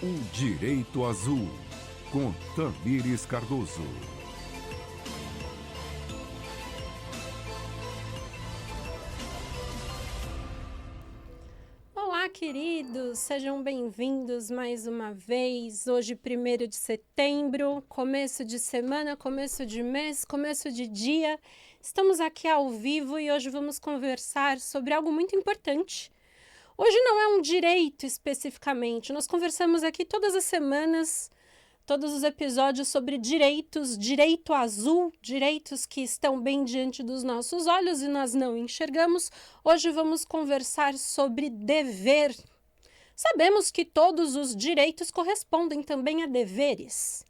O Direito Azul, com Tamires Cardoso. Olá, queridos! Sejam bem-vindos mais uma vez. Hoje, 1º de setembro, começo de semana, começo de mês, começo de dia. Estamos aqui ao vivo e hoje vamos conversar sobre algo muito importante. Hoje não é um direito especificamente, nós conversamos aqui todas as semanas, todos os episódios sobre direitos, direito azul, direitos que estão bem diante dos nossos olhos e nós não enxergamos. Hoje vamos conversar sobre dever. Sabemos que todos os direitos correspondem também a deveres.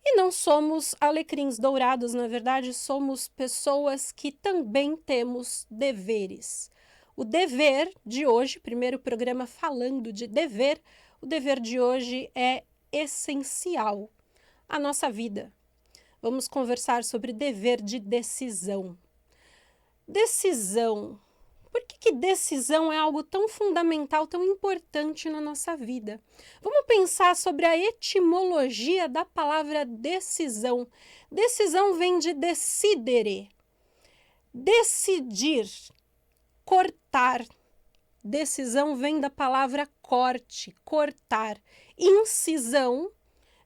E não somos alecrins dourados, na verdade, somos pessoas que também temos deveres. O dever de hoje, primeiro programa falando de dever, o dever de hoje é essencial à nossa vida. Vamos conversar sobre dever de decisão. Decisão. Por que decisão é algo tão fundamental, tão importante na nossa vida? Vamos pensar sobre a etimologia da palavra decisão. Decisão vem de decidere. Decidir. Cortar. Decisão vem da palavra corte, cortar. Incisão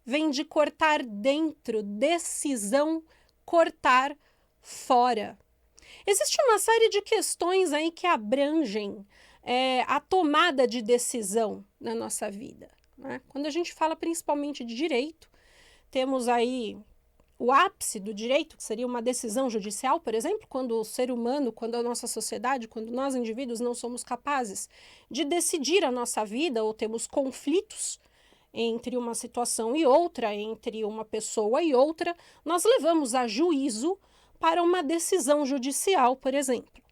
vem de cortar dentro. Decisão, cortar fora. Existe uma série de questões aí que abrangem a tomada de decisão na nossa vida, né? Quando a gente fala principalmente de direito, temos aí o ápice do direito, que seria uma decisão judicial, por exemplo, quando o ser humano, quando a nossa sociedade, quando nós indivíduos não somos capazes de decidir a nossa vida ou temos conflitos entre uma situação e outra, entre uma pessoa e outra, nós levamos a juízo para uma decisão judicial, por exemplo.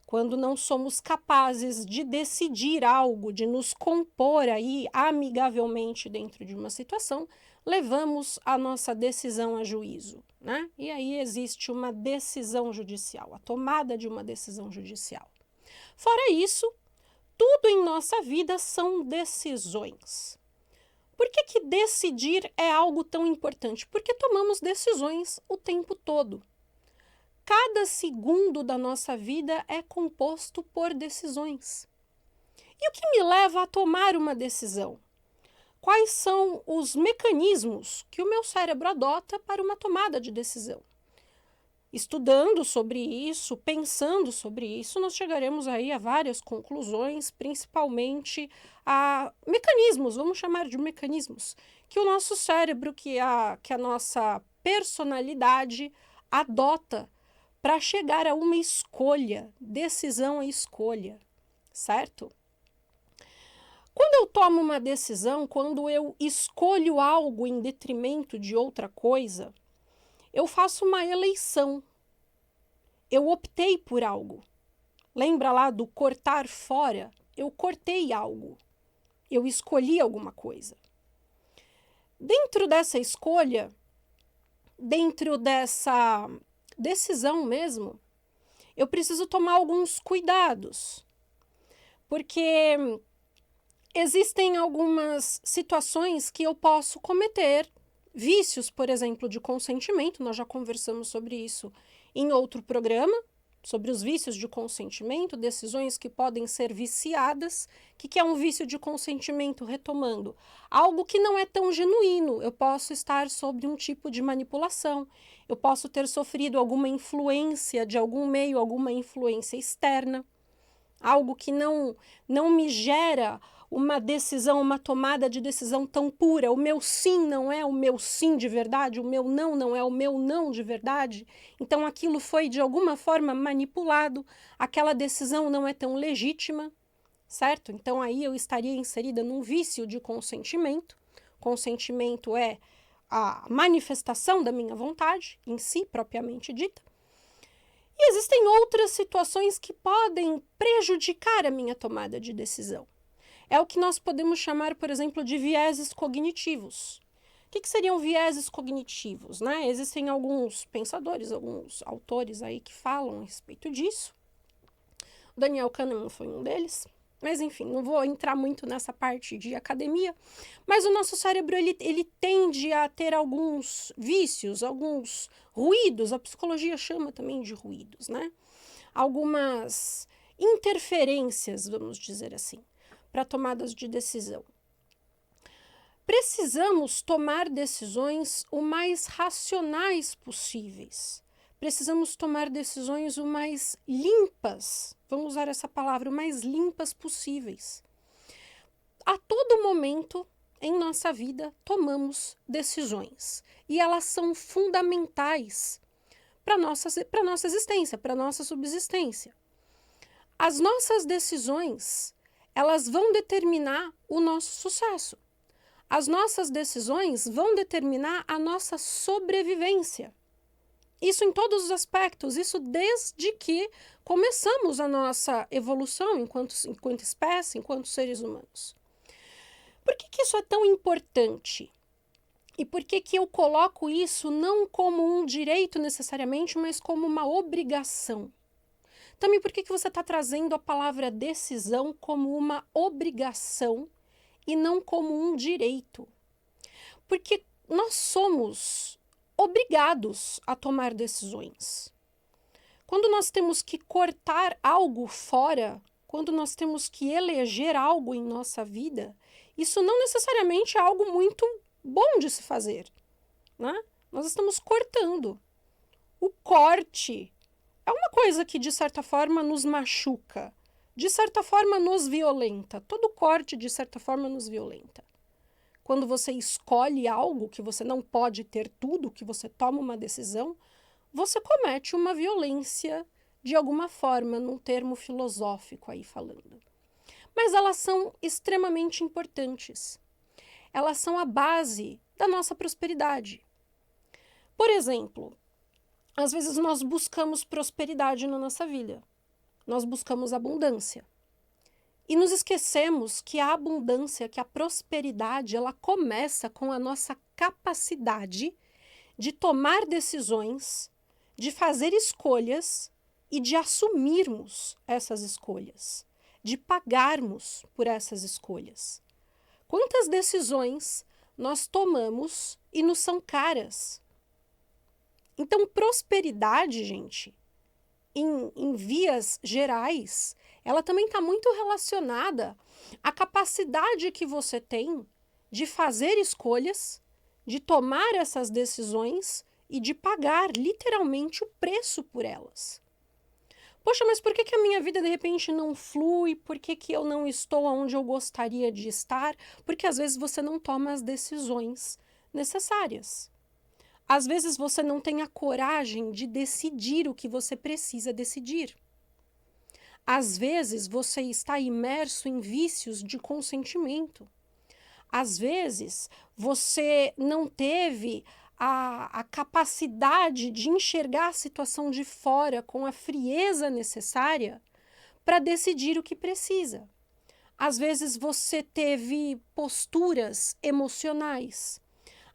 Quando não somos capazes de decidir algo, de nos compor aí amigavelmente dentro de uma situação, levamos a nossa decisão a juízo, né? E aí existe uma decisão judicial, a tomada de uma decisão judicial. Fora isso, tudo em nossa vida são decisões. Por que decidir é algo tão importante? Porque tomamos decisões o tempo todo. Cada segundo da nossa vida é composto por decisões. E o que me leva a tomar uma decisão? Quais são os mecanismos que o meu cérebro adota para uma tomada de decisão? Estudando sobre isso, pensando sobre isso, nós chegaremos aí a várias conclusões, principalmente a mecanismos, vamos chamar de mecanismos, que o nosso cérebro, que a nossa personalidade adota para chegar a uma escolha, decisão é escolha, certo? Quando eu tomo uma decisão, quando eu escolho algo em detrimento de outra coisa, eu faço uma eleição. Eu optei por algo. Lembra lá do cortar fora? Eu cortei algo. Eu escolhi alguma coisa. Dentro dessa escolha, dentro dessa decisão mesmo, eu preciso tomar alguns cuidados, porque existem algumas situações que eu posso cometer, vícios, por exemplo, de consentimento, nós já conversamos sobre isso em outro programa, sobre os vícios de consentimento, decisões que podem ser viciadas. O que é um vício de consentimento? Retomando, algo que não é tão genuíno. Eu posso estar sob um tipo de manipulação, eu posso ter sofrido alguma influência de algum meio, alguma influência externa, algo que não me gera uma decisão, uma tomada de decisão tão pura. O meu sim não é o meu sim de verdade, o meu não não é o meu não de verdade. Então aquilo foi de alguma forma manipulado, aquela decisão não é tão legítima, certo? Então aí eu estaria inserida num vício de consentimento. Consentimento é a manifestação da minha vontade, em si, propriamente dita. E existem outras situações que podem prejudicar a minha tomada de decisão. É o que nós podemos chamar, por exemplo, de vieses cognitivos. O que seriam vieses cognitivos, né? Existem alguns pensadores, alguns autores aí que falam a respeito disso. O Daniel Kahneman foi um deles. Mas, enfim, não vou entrar muito nessa parte de academia. Mas o nosso cérebro, ele tende a ter alguns vícios, alguns ruídos. A psicologia chama também de ruídos, né? Algumas interferências, vamos dizer assim, para tomadas de decisão. Precisamos tomar decisões o mais racionais possíveis. Precisamos tomar decisões o mais limpas, vamos usar essa palavra, o mais limpas possíveis. A todo momento em nossa vida tomamos decisões e elas são fundamentais para a nossa existência, para a nossa subsistência. As nossas decisões, elas vão determinar o nosso sucesso. As nossas decisões vão determinar a nossa sobrevivência. Isso em todos os aspectos, isso desde que começamos a nossa evolução enquanto espécie, enquanto seres humanos. Por que isso é tão importante? E por que eu coloco isso não como um direito necessariamente, mas como uma obrigação? Também por que você está trazendo a palavra decisão como uma obrigação e não como um direito? Porque nós somos obrigados a tomar decisões. Quando nós temos que cortar algo fora, quando nós temos que eleger algo em nossa vida, isso não necessariamente é algo muito bom de se fazer, né? Nós estamos cortando. O corte é uma coisa que, de certa forma, nos machuca, de certa forma, nos violenta. Todo corte, de certa forma, nos violenta. Quando você escolhe algo que você não pode ter tudo, que você toma uma decisão, você comete uma violência de alguma forma, num termo filosófico aí falando. Mas elas são extremamente importantes. Elas são a base da nossa prosperidade. Por exemplo, às vezes nós buscamos prosperidade na nossa vida. Nós buscamos abundância. E nos esquecemos que a abundância, que a prosperidade, ela começa com a nossa capacidade de tomar decisões, de fazer escolhas e de assumirmos essas escolhas, de pagarmos por essas escolhas. Quantas decisões nós tomamos e nos são caras? Então, prosperidade, gente, em vias gerais, ela também está muito relacionada à capacidade que você tem de fazer escolhas, de tomar essas decisões e de pagar literalmente o preço por elas. Poxa, mas por que a minha vida de repente não flui? Por que eu não estou onde eu gostaria de estar? Porque às vezes você não toma as decisões necessárias. Às vezes você não tem a coragem de decidir o que você precisa decidir. Às vezes você está imerso em vícios de consentimento. Às vezes você não teve a capacidade de enxergar a situação de fora com a frieza necessária para decidir o que precisa. Às vezes você teve posturas emocionais.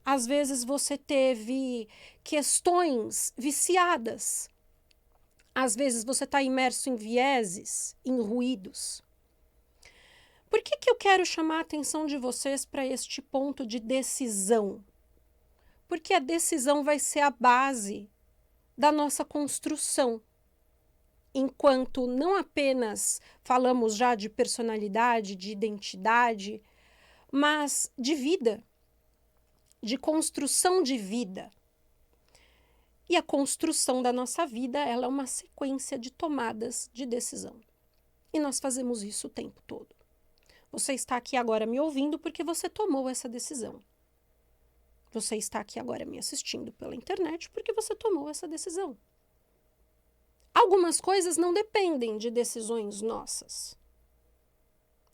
Às vezes você teve questões viciadas. Às vezes você está imerso em vieses, em ruídos. Por que eu quero chamar a atenção de vocês para este ponto de decisão? Porque a decisão vai ser a base da nossa construção. Enquanto não apenas falamos já de personalidade, de identidade, mas de vida, de construção de vida. E a construção da nossa vida, ela é uma sequência de tomadas de decisão. E nós fazemos isso o tempo todo. Você está aqui agora me ouvindo porque você tomou essa decisão. Você está aqui agora me assistindo pela internet porque você tomou essa decisão. Algumas coisas não dependem de decisões nossas.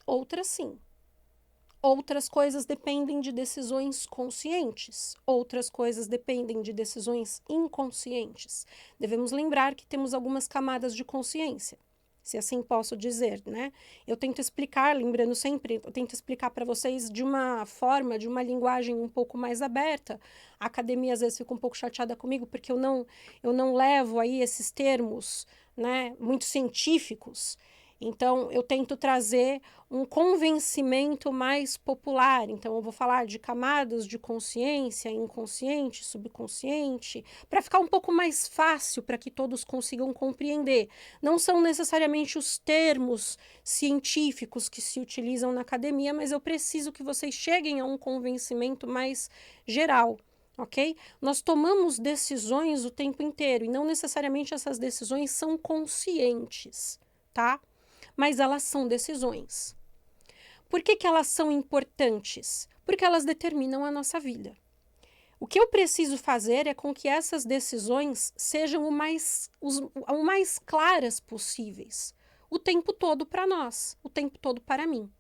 Outras sim. Outras coisas dependem de decisões conscientes. Outras coisas dependem de decisões inconscientes. Devemos lembrar que temos algumas camadas de consciência, se assim posso dizer, né? Eu tento explicar, lembrando sempre, eu tento explicar para vocês de uma forma, de uma linguagem um pouco mais aberta. A academia às vezes fica um pouco chateada comigo porque eu não levo aí esses termos, né, muito científicos. Então, eu tento trazer um convencimento mais popular. Então, eu vou falar de camadas de consciência, inconsciente, subconsciente, para ficar um pouco mais fácil para que todos consigam compreender. Não são necessariamente os termos científicos que se utilizam na academia, mas eu preciso que vocês cheguem a um convencimento mais geral. Ok? Nós tomamos decisões o tempo inteiro e não necessariamente essas decisões são conscientes, tá? Mas elas são decisões. Por que elas são importantes? Porque elas determinam a nossa vida. O que eu preciso fazer é com que essas decisões sejam o mais claras possíveis, o tempo todo para nós, o tempo todo para mim.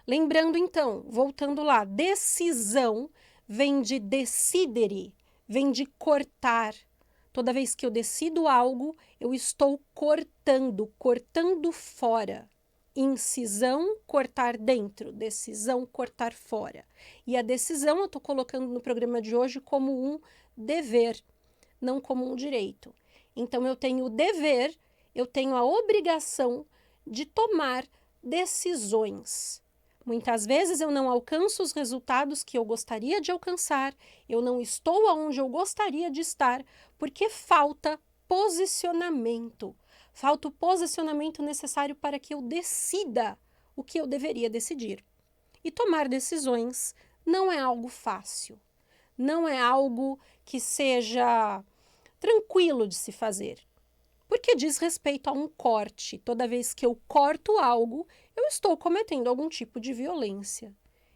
Lembrando então, voltando lá, decisão vem de decidere, vem de cortar. Toda vez que eu decido algo, eu estou cortando fora. Incisão, cortar dentro. Decisão, cortar fora. E a decisão eu estou colocando no programa de hoje como um dever, não como um direito. Então, eu tenho o dever, eu tenho a obrigação de tomar decisões. Muitas vezes eu não alcanço os resultados que eu gostaria de alcançar, eu não estou onde eu gostaria de estar, porque falta posicionamento. Falta o posicionamento necessário para que eu decida o que eu deveria decidir. E tomar decisões não é algo fácil, não é algo que seja tranquilo de se fazer. Porque diz respeito a um corte. Toda vez que eu corto algo, eu estou cometendo algum tipo de violência.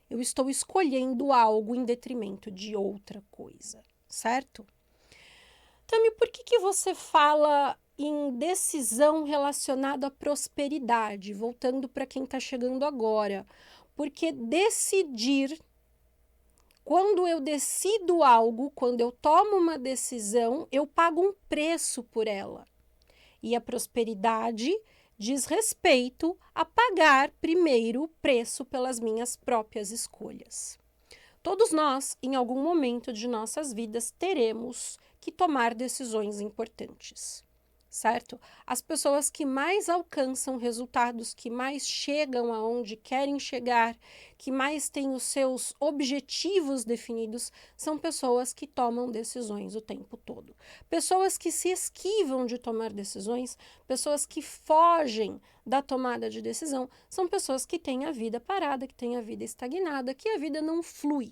Eu estou escolhendo algo em detrimento de outra coisa, certo? Tami, por que você fala em decisão relacionada à prosperidade? Voltando para quem está chegando agora. Porque decidir, quando eu decido algo, quando eu tomo uma decisão, eu pago um preço por ela. E a prosperidade diz respeito a pagar primeiro o preço pelas minhas próprias escolhas. Todos nós, em algum momento de nossas vidas, teremos que tomar decisões importantes, certo? As pessoas que mais alcançam resultados, que mais chegam aonde querem chegar, que mais têm os seus objetivos definidos, são pessoas que tomam decisões o tempo todo. Pessoas que se esquivam de tomar decisões, pessoas que fogem da tomada de decisão, são pessoas que têm a vida parada, que têm a vida estagnada, que a vida não flui.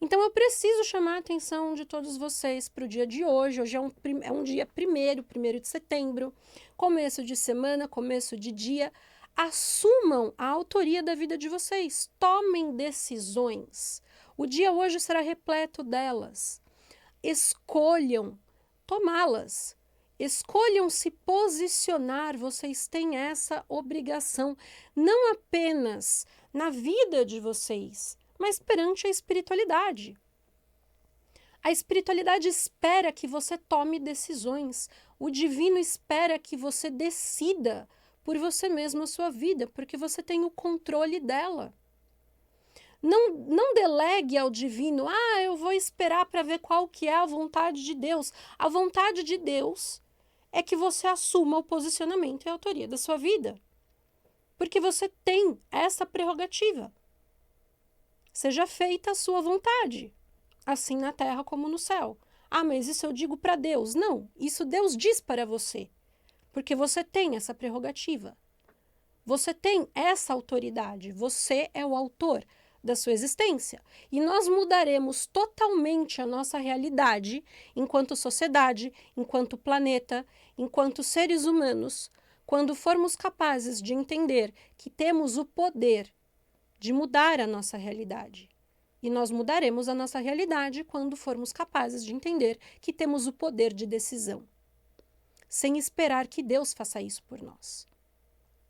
Então, eu preciso chamar a atenção de todos vocês para o dia de hoje. Hoje é um dia 1º de setembro, começo de semana, começo de dia. Assumam a autoria da vida de vocês. Tomem decisões. O dia hoje será repleto delas. Escolham tomá-las. Escolham se posicionar. Vocês têm essa obrigação, não apenas na vida de vocês, mas perante a espiritualidade. A espiritualidade espera que você tome decisões. O divino espera que você decida por você mesmo a sua vida, porque você tem o controle dela. Não delegue ao divino, eu vou esperar para ver qual que é a vontade de Deus. A vontade de Deus é que você assuma o posicionamento e a autoria da sua vida. Porque você tem essa prerrogativa. Seja feita a sua vontade, assim na terra como no céu. Mas isso eu digo para Deus. Não, isso Deus diz para você, porque você tem essa prerrogativa. Você tem essa autoridade, você é o autor da sua existência. E nós mudaremos totalmente a nossa realidade enquanto sociedade, enquanto planeta, enquanto seres humanos, quando formos capazes de entender que temos o poder de mudar a nossa realidade. E nós mudaremos a nossa realidade quando formos capazes de entender que temos o poder de decisão, sem esperar que Deus faça isso por nós.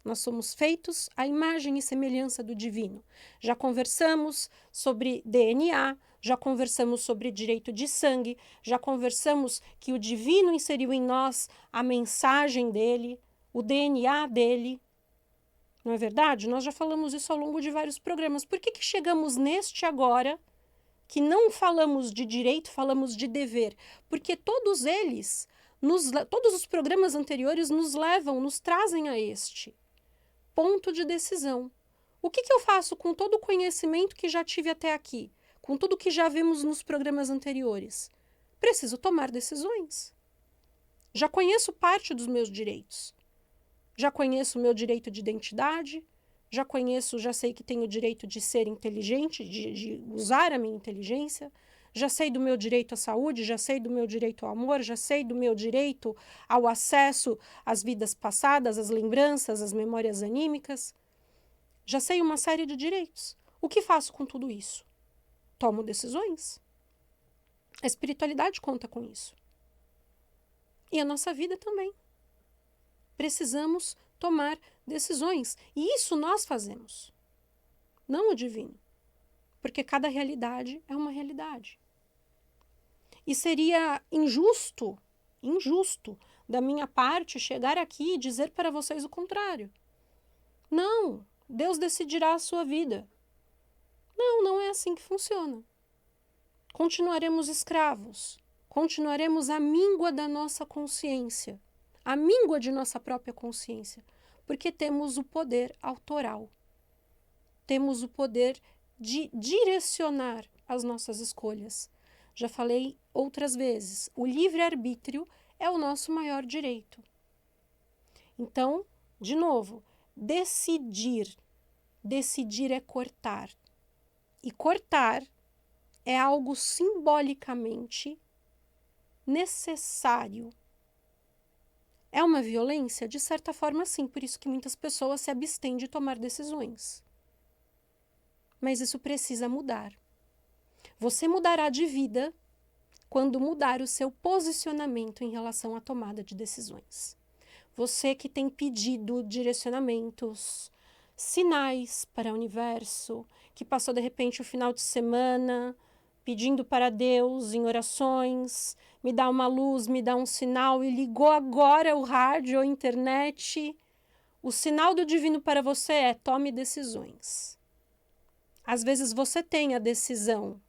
Nós somos feitos à imagem e semelhança do divino. Já conversamos sobre DNA, já conversamos sobre direito de sangue, já conversamos que o divino inseriu em nós a mensagem dele, o DNA dele. Não é verdade? Nós já falamos isso ao longo de vários programas. Por que chegamos neste agora, que não falamos de direito, falamos de dever? Porque todos eles Todos os programas anteriores nos trazem a este ponto de decisão. O que eu faço com todo o conhecimento que já tive até aqui? Com tudo que já vimos nos programas anteriores? Preciso tomar decisões. Já conheço parte dos meus direitos. Já conheço o meu direito de identidade. Já sei que tenho o direito de ser inteligente, de usar a minha inteligência. Já sei do meu direito à saúde, já sei do meu direito ao amor, já sei do meu direito ao acesso às vidas passadas, às lembranças, às memórias anímicas. Já sei uma série de direitos. O que faço com tudo isso? Tomo decisões. A espiritualidade conta com isso. E a nossa vida também. Precisamos tomar decisões. E isso nós fazemos. Não o divino. Porque cada realidade é uma realidade. E seria injusto da minha parte chegar aqui e dizer para vocês o contrário. Não, Deus decidirá a sua vida. Não é assim que funciona. Continuaremos escravos, continuaremos à míngua da nossa consciência, à míngua de nossa própria consciência, porque temos o poder autoral. Temos o poder de direcionar as nossas escolhas. Já falei outras vezes, o livre-arbítrio é o nosso maior direito. Então, de novo, decidir. Decidir é cortar. E cortar é algo simbolicamente necessário. É uma violência? De certa forma, sim. Por isso que muitas pessoas se abstêm de tomar decisões. Mas isso precisa mudar. Você mudará de vida quando mudar o seu posicionamento em relação à tomada de decisões. Você que tem pedido direcionamentos, sinais para o universo, que passou de repente o final de semana pedindo para Deus em orações, me dá uma luz, me dá um sinal, e ligou agora o rádio ou a internet. O sinal do divino para você é: tome decisões. Às vezes você tem a decisão,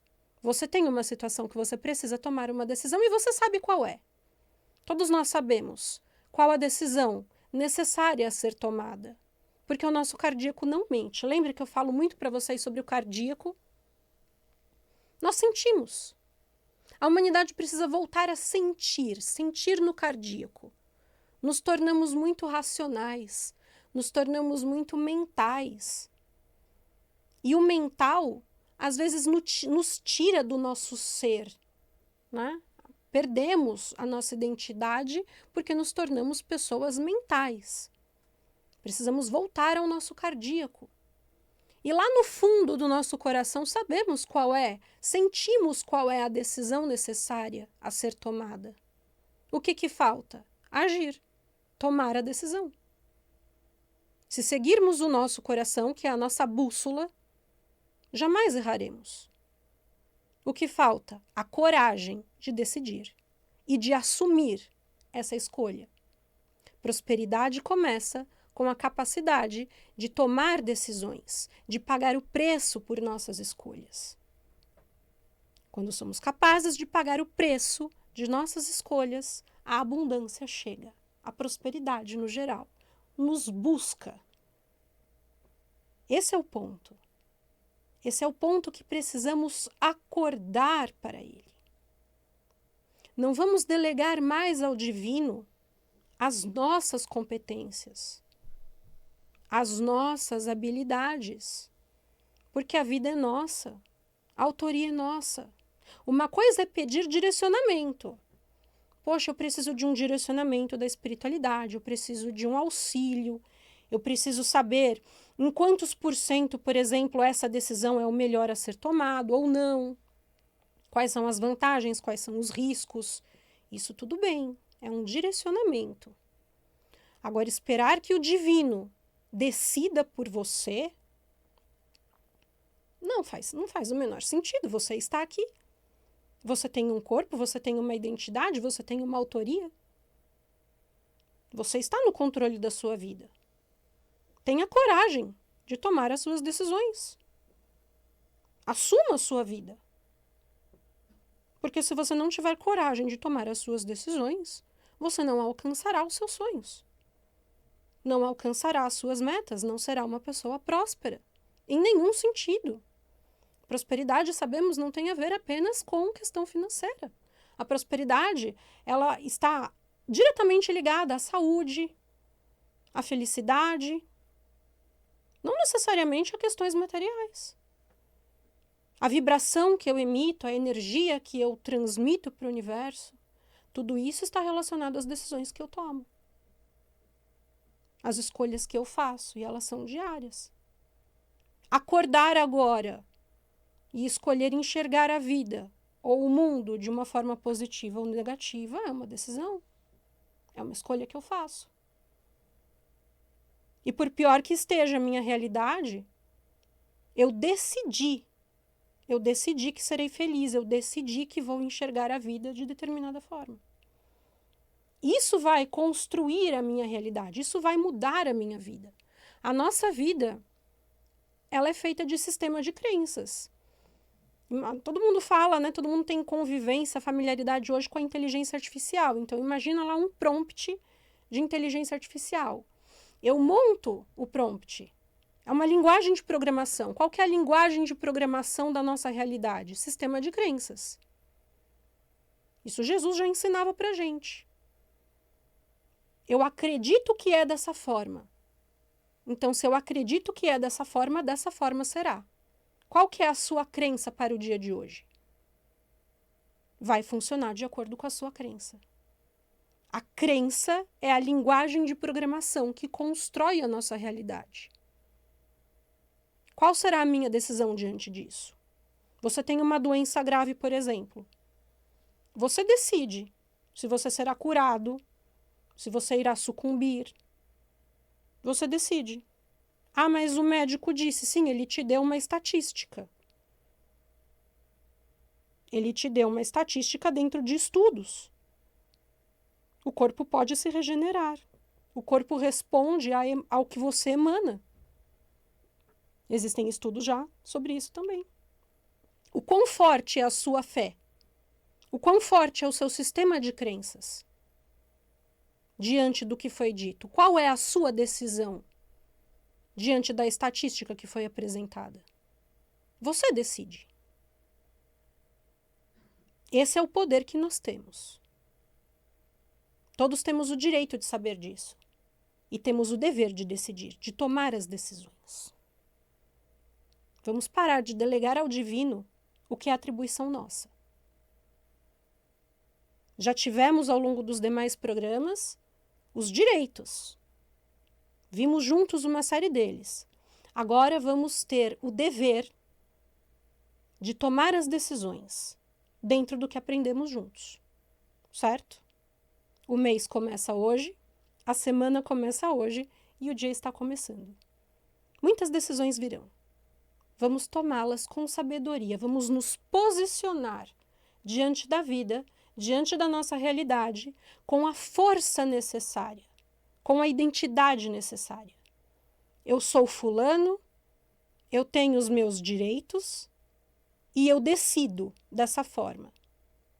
você tem uma situação que você precisa tomar uma decisão e você sabe qual é. Todos nós sabemos qual a decisão necessária a ser tomada, porque o nosso cardíaco não mente. Lembra que eu falo muito para vocês sobre o cardíaco? Nós sentimos. A humanidade precisa voltar a sentir no cardíaco. Nos tornamos muito racionais, nos tornamos muito mentais. E o mental, às vezes, nos tira do nosso ser, né? Perdemos a nossa identidade porque nos tornamos pessoas mentais. Precisamos voltar ao nosso cardíaco. E lá no fundo do nosso coração sabemos qual é, sentimos qual é a decisão necessária a ser tomada. O que falta? Agir, tomar a decisão. Se seguirmos o nosso coração, que é a nossa bússola, jamais erraremos. O que falta? A coragem de decidir e de assumir essa escolha. Prosperidade começa com a capacidade de tomar decisões, de pagar o preço por nossas escolhas. Quando somos capazes de pagar o preço de nossas escolhas, a abundância chega, a prosperidade no geral nos busca. Esse é o ponto. Esse é o ponto que precisamos acordar para ele. Não vamos delegar mais ao divino as nossas competências, as nossas habilidades, porque a vida é nossa, a autoria é nossa. Uma coisa é pedir direcionamento. Poxa, eu preciso de um direcionamento da espiritualidade, eu preciso de um auxílio, eu preciso saber em quantos %, por exemplo, essa decisão é o melhor a ser tomado ou não. Quais são as vantagens, quais são os riscos. Isso tudo bem, é um direcionamento. Agora, esperar que o divino decida por você não faz o menor sentido. Você está aqui. Você tem um corpo, você tem uma identidade, você tem uma autoria. Você está no controle da sua vida. Tenha coragem de tomar as suas decisões. Assuma a sua vida. Porque se você não tiver coragem de tomar as suas decisões, você não alcançará os seus sonhos. Não alcançará as suas metas, não será uma pessoa próspera. Em nenhum sentido. Prosperidade, sabemos, não tem a ver apenas com questão financeira. A prosperidade, ela está diretamente ligada à saúde, à felicidade, não necessariamente a questões materiais. A vibração que eu emito, a energia que eu transmito para o universo, tudo isso está relacionado às decisões que eu tomo. As escolhas que eu faço, e elas são diárias. Acordar agora e escolher enxergar a vida ou o mundo de uma forma positiva ou negativa é uma decisão. É uma escolha que eu faço. E por pior que esteja a minha realidade, eu decidi que serei feliz, eu decidi que vou enxergar a vida de determinada forma. Isso vai construir a minha realidade, isso vai mudar a minha vida. A nossa vida, ela é feita de sistema de crenças. Todo mundo fala, né? Todo mundo tem convivência, familiaridade hoje com a inteligência artificial. Então, imagina lá um prompt de inteligência artificial. Eu monto o prompt. É uma linguagem de programação. Qual que é a linguagem de programação da nossa realidade? Sistema de crenças. Isso Jesus já ensinava pra gente. Eu acredito que é dessa forma. Então, se eu acredito que é dessa forma será. Qual que é a sua crença para o dia de hoje? Vai funcionar de acordo com a sua crença. A crença é a linguagem de programação que constrói a nossa realidade. Qual será a minha decisão diante disso? Você tem uma doença grave, por exemplo. Você decide se você será curado, se você irá sucumbir. Você decide. Ah, mas o médico disse, sim, ele te deu uma estatística. Ele te deu uma estatística dentro de estudos. O corpo pode se regenerar. O corpo responde ao que você emana. Existem estudos já sobre isso também. O quão forte é a sua fé? O quão forte é o seu sistema de crenças? Diante do que foi dito, qual é a sua decisão diante da estatística que foi apresentada? Você decide. Esse é o poder que nós temos. Todos temos o direito de saber disso. E temos o dever de decidir, de tomar as decisões. Vamos parar de delegar ao divino o que é atribuição nossa. Já tivemos ao longo dos demais programas os direitos. Vimos juntos uma série deles. Agora vamos ter o dever de tomar as decisões dentro do que aprendemos juntos. Certo? O mês começa hoje, a semana começa hoje e o dia está começando. Muitas decisões virão. Vamos tomá-las com sabedoria, vamos nos posicionar diante da vida, diante da nossa realidade, com a força necessária, com a identidade necessária. Eu sou fulano, eu tenho os meus direitos e eu decido dessa forma.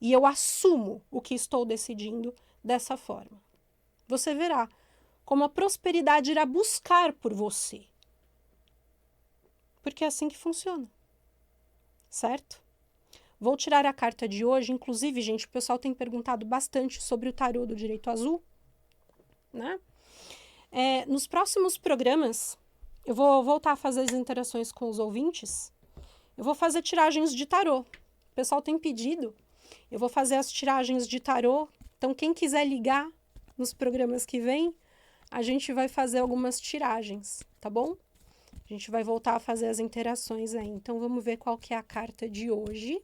E eu assumo o que estou decidindo dessa forma. Você verá como a prosperidade irá buscar por você. Porque é assim que funciona. Certo? Vou tirar a carta de hoje. Inclusive, gente, o pessoal tem perguntado bastante sobre o tarô do Direito Azul, né? Nos próximos programas, eu vou voltar a fazer as interações com os ouvintes. Eu vou fazer tiragens de tarô. O pessoal tem pedido. Eu vou fazer as tiragens de tarô. Então, quem quiser ligar nos programas que vem, a gente vai fazer algumas tiragens, tá bom? A gente vai voltar a fazer as interações aí. Então, vamos ver qual que é a carta de hoje.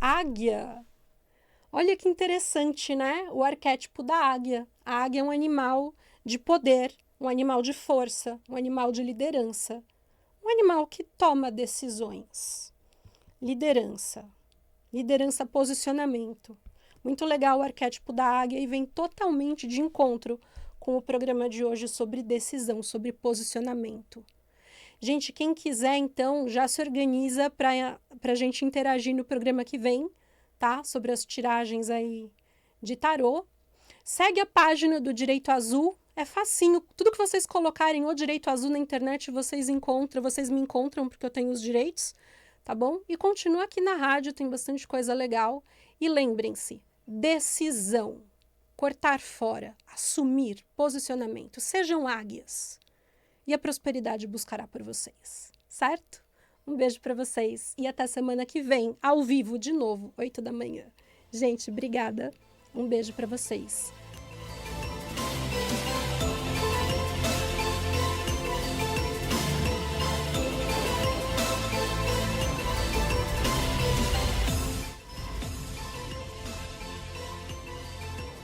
Águia. Olha que interessante, né? O arquétipo da águia. A águia é um animal de poder, um animal de força, um animal de liderança. Um animal que toma decisões. Liderança. Liderança, posicionamento. Muito legal o arquétipo da águia e vem totalmente de encontro com o programa de hoje sobre decisão, sobre posicionamento. Gente, quem quiser, então, já se organiza para a gente interagir no programa que vem, tá? Sobre as tiragens aí de tarô. Segue a página do Direito Azul, é facinho. Tudo que vocês colocarem o Direito Azul na internet, vocês me encontram, porque eu tenho os direitos, tá bom? E continua aqui na rádio, tem bastante coisa legal. E lembrem-se, decisão, cortar fora, assumir, posicionamento, sejam águias. E a prosperidade buscará por vocês, certo? Um beijo para vocês e até semana que vem, ao vivo de novo, 8 da manhã. Gente, obrigada. Um beijo para vocês.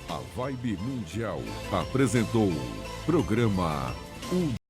A Vibe Mundial apresentou programa